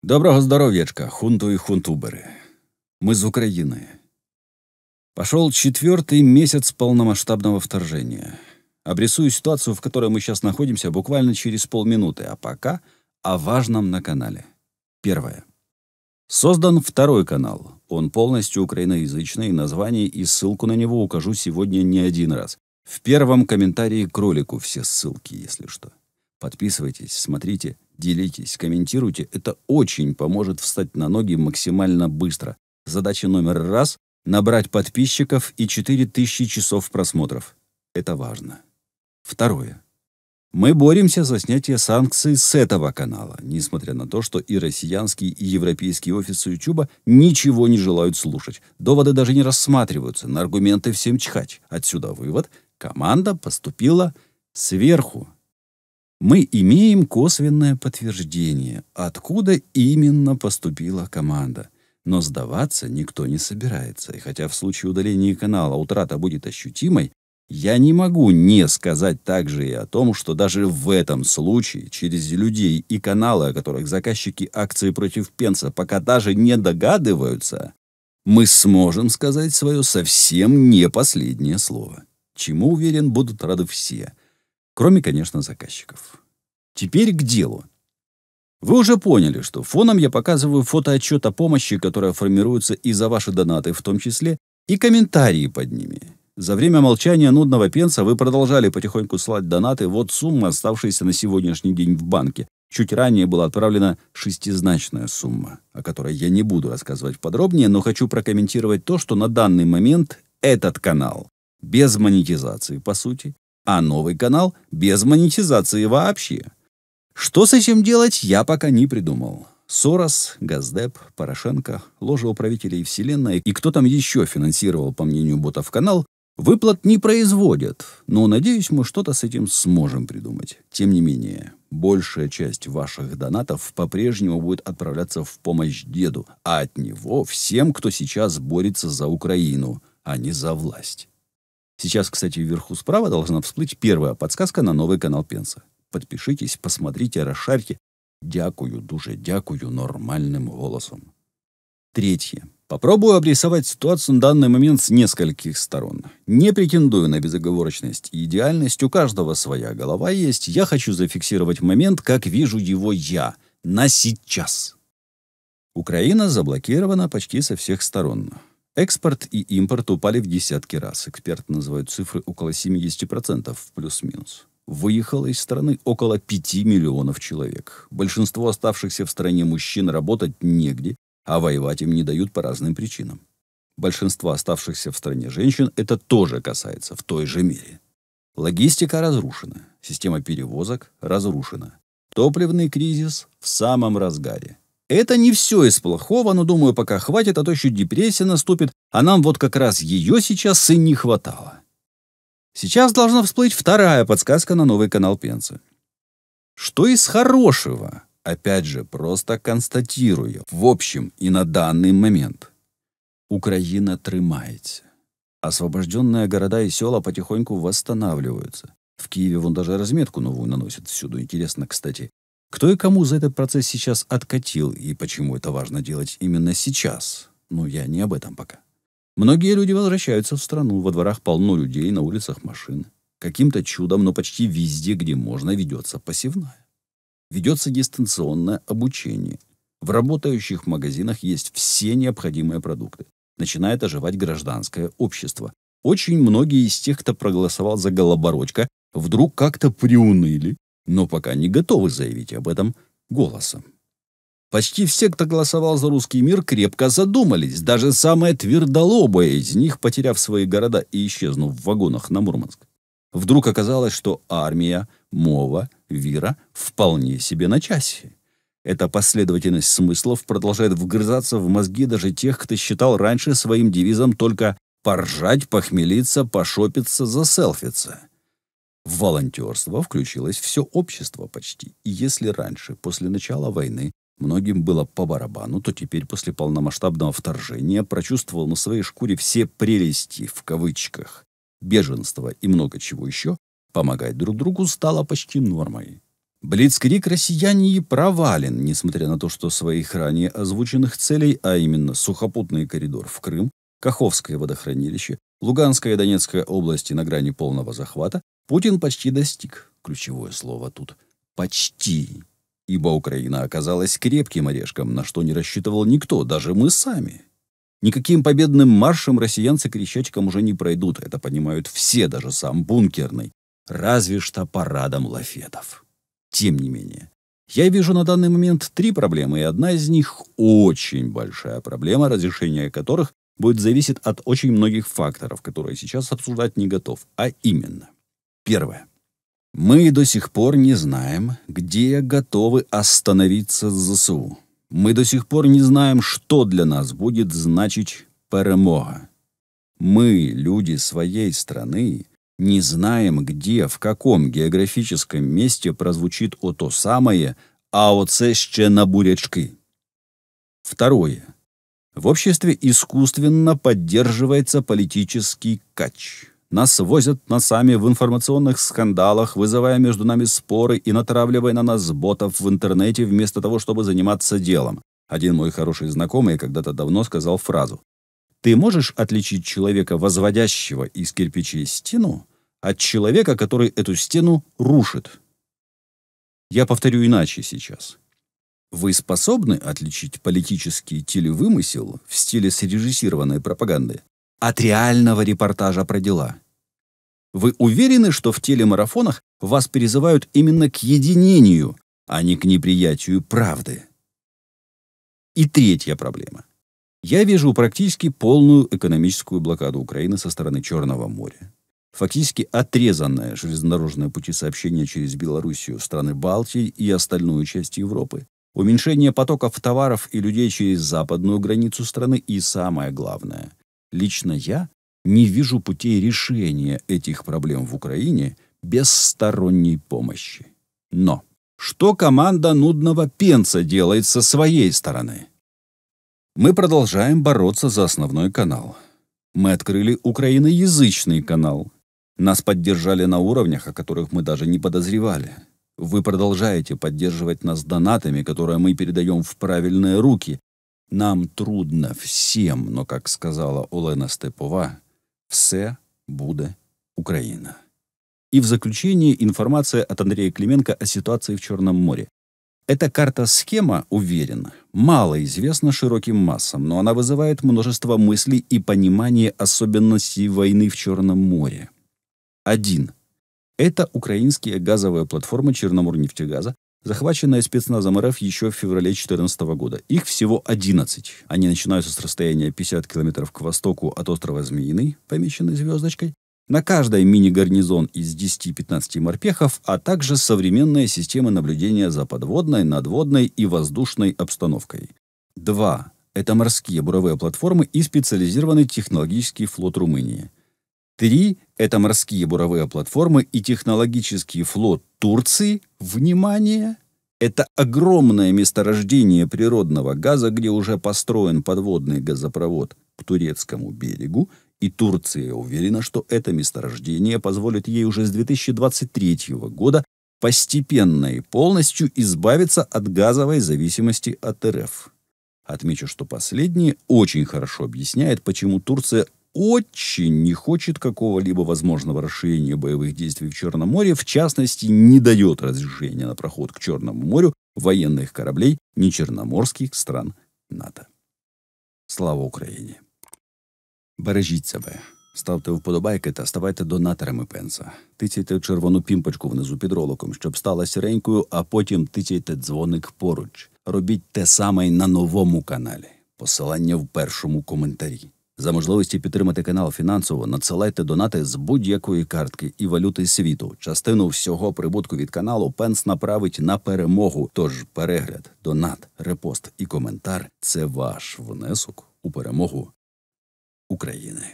Доброго здоровьячка, хунту и хунтуберы. Мы из Украины. Пошел 4-й месяц полномасштабного вторжения. Обрисую ситуацию, в которой мы сейчас находимся, буквально через полминуты, а пока о важном на канале. Первое. Создан второй канал. Он полностью украиноязычный, название и ссылку на него укажу сегодня не один раз. В первом комментарии к ролику все ссылки, если что. Подписывайтесь, смотрите, делитесь, комментируйте. Это очень поможет встать на ноги максимально быстро. Задача номер 1 — набрать подписчиков и 4000 часов просмотров. Это важно. Второе. Мы боремся за снятие санкций с этого канала, несмотря на то, что и россиянские, и европейские офисы YouTube ничего не желают слушать. Доводы даже не рассматриваются, на аргументы всем чхать. Отсюда вывод: команда поступила сверху. Мы имеем косвенное подтверждение, откуда именно поступила команда. Но сдаваться никто не собирается. И хотя в случае удаления канала утрата будет ощутимой, я не могу не сказать также и о том, что даже в этом случае через людей и каналы, о которых заказчики акции против Пенса пока даже не догадываются, мы сможем сказать свое совсем не последнее слово. Чему, уверен, будут рады все. Кроме, конечно, заказчиков. Теперь к делу. Вы уже поняли, что фоном я показываю фотоотчет о помощи, которая формируется и за ваши донаты в том числе, и комментарии под ними. За время молчания нудного Пенса вы продолжали потихоньку слать донаты. Вот сумма, оставшаяся на сегодняшний день в банке. Чуть ранее была отправлена 6-значная сумма, о которой я не буду рассказывать подробнее, но хочу прокомментировать то, что на данный момент этот канал без монетизации, по сути, а новый канал без монетизации вообще. Что с этим делать, я пока не придумал. Сорос, Газдеп, Порошенко, ложа управителей Вселенной и кто там еще финансировал, по мнению ботов, канал, выплат не производят. Но, надеюсь, мы что-то с этим сможем придумать. Тем не менее, большая часть ваших донатов по-прежнему будет отправляться в помощь деду, а от него всем, кто сейчас борется за Украину, а не за власть. Сейчас, кстати, вверху справа должна всплыть первая подсказка на новый канал Пенса. Подпишитесь, посмотрите, расшарьте. Дякую, дуже дякую нормальным голосом. Третье. Попробую обрисовать ситуацию на данный момент с нескольких сторон. Не претендую на безоговорочность и идеальность, у каждого своя голова есть. Я хочу зафиксировать момент, как вижу его я, на сейчас. Украина заблокирована почти со всех сторон. Экспорт и импорт упали в десятки раз. Эксперты называют цифры около 70% плюс-минус. Выехало из страны около 5 миллионов человек. Большинство оставшихся в стране мужчин работать негде, а воевать им не дают по разным причинам. Большинство оставшихся в стране женщин это тоже касается в той же мере. Логистика разрушена, система перевозок разрушена. Топливный кризис в самом разгаре. Это не все из плохого, но, думаю, пока хватит, а то еще депрессия наступит, а нам вот как раз ее сейчас и не хватало. Сейчас должна всплыть вторая подсказка на новый канал Пенса. Что из хорошего? Опять же, просто констатирую, в общем и на данный момент. Украина трымается. Освобожденные города и села потихоньку восстанавливаются. В Киеве вон даже разметку новую наносят всюду. Интересно, кстати, кто и кому за этот процесс сейчас откатил, и почему это важно делать именно сейчас? Ну, я не об этом пока. Многие люди возвращаются в страну, во дворах полно людей, на улицах машин. Каким-то чудом, но почти везде, где можно, ведется посевная. Ведется дистанционное обучение. В работающих магазинах есть все необходимые продукты. Начинает оживать гражданское общество. Очень многие из тех, кто проголосовал за Голобородько, вдруг как-то приуныли, но пока не готовы заявить об этом голосом. Почти все, кто голосовал за русский мир, крепко задумались. Даже самые твердолобые из них, потеряв свои города и исчезнув в вагонах на Мурманск. Вдруг оказалось, что армия, мова, вера вполне себе на часе. Эта последовательность смыслов продолжает вгрызаться в мозги даже тех, кто считал раньше своим девизом только поржать, похмелиться, пошопиться, заселфиться. В волонтерство включилось все общество почти. И если раньше, после начала войны, многим было по барабану, то теперь после полномасштабного вторжения прочувствовал на своей шкуре все прелести, в кавычках, беженства и много чего еще, помогать друг другу стало почти нормой. Блицкриг россияне провален, несмотря на то, что своих ранее озвученных целей, а именно сухопутный коридор в Крым, Каховское водохранилище, Луганская и Донецкая области на грани полного захвата, Путин почти достиг. Ключевое слово тут «почти». Ибо Украина оказалась крепким орешком, на что не рассчитывал никто, даже мы сами. Никаким победным маршем россиянцы Крещатиком уже не пройдут, это понимают все, даже сам бункерный. Разве что парадом лафетов. Тем не менее, я вижу на данный момент 3 проблемы, и одна из них очень большая проблема, разрешение которых будет зависеть от очень многих факторов, которые сейчас обсуждать не готов. А именно, первое. Мы до сих пор не знаем, где готовы остановиться ЗСУ. Мы до сих пор не знаем, что для нас будет значить перемога. Мы, люди своей страны, не знаем, где, в каком географическом месте прозвучит ото самое «а оце ще на бурячки». Второе. В обществе искусственно поддерживается политический кач. Нас возят носами в информационных скандалах, вызывая между нами споры и натравливая на нас ботов в интернете вместо того, чтобы заниматься делом. Один мой хороший знакомый когда-то давно сказал фразу: «Ты можешь отличить человека, возводящего из кирпичей стену, от человека, который эту стену рушит?» Я повторю иначе сейчас. Вы способны отличить политический телевымысел в стиле срежиссированной пропаганды от реального репортажа про дела? Вы уверены, что в телемарафонах вас призывают именно к единению, а не к неприятию правды? И третья проблема. Я вижу практически полную экономическую блокаду Украины со стороны Черного моря. Фактически отрезанное железнодорожное пути сообщения через Белоруссию, страны Балтии и остальную часть Европы. Уменьшение потоков товаров и людей через западную границу страны и, самое главное, лично я не вижу путей решения этих проблем в Украине без сторонней помощи. Но что команда нудного Пенса делает со своей стороны? Мы продолжаем бороться за основной канал. Мы открыли украиноязычный канал. Нас поддержали на уровнях, о которых мы даже не подозревали. Вы продолжаете поддерживать нас донатами, которые мы передаем в правильные руки. Нам трудно всем, но, как сказала Олена Степова, все буде Украина. И в заключение информация от Андрея Клименко о ситуации в Черном море. Эта карта-схема, уверен, мало известна широким массам, но она вызывает множество мыслей и понимания особенностей войны в Черном море. 1. Это украинские газовые платформы Черноморнефтегаза, захваченные спецназом РФ еще в феврале 2014 года. Их всего 11. Они начинаются с расстояния 50 километров к востоку от острова Змеиный, помеченный звездочкой. На каждой мини-гарнизон из 10-15 морпехов, а также современные системы наблюдения за подводной, надводной и воздушной обстановкой. 2. Это морские буровые платформы и специализированный технологический флот Румынии. 3. Это морские буровые платформы и технологический флот Турции. Внимание! Это огромное месторождение природного газа, где уже построен подводный газопровод к турецкому берегу, и Турция уверена, что это месторождение позволит ей уже с 2023 года постепенно и полностью избавиться от газовой зависимости от РФ. Отмечу, что последнее очень хорошо объясняет, почему Турция очень не хочет какого-либо возможного расширения боевых действий в Черном море, в частности, не дает разрешения на проход к Черному морю военных кораблей нечерноморских стран НАТО. Слава Україні! Бережіть себе, ставте вподобайки та ставайте донаторами Пенса. Тицяйте червону пімпочку внизу під роликом, щоб стала сіренькою, а потім тицяйте дзвоник поруч. Робіть те саме й на новому каналі. Посилання в першому коментарі. За можливості підтримати канал фінансово надсилайте донати з будь-якої картки і валюти світу. Частину всього прибутку від каналу Пенс направить на перемогу. Тож перегляд, донат, репост і коментар – це ваш внесок у перемогу України.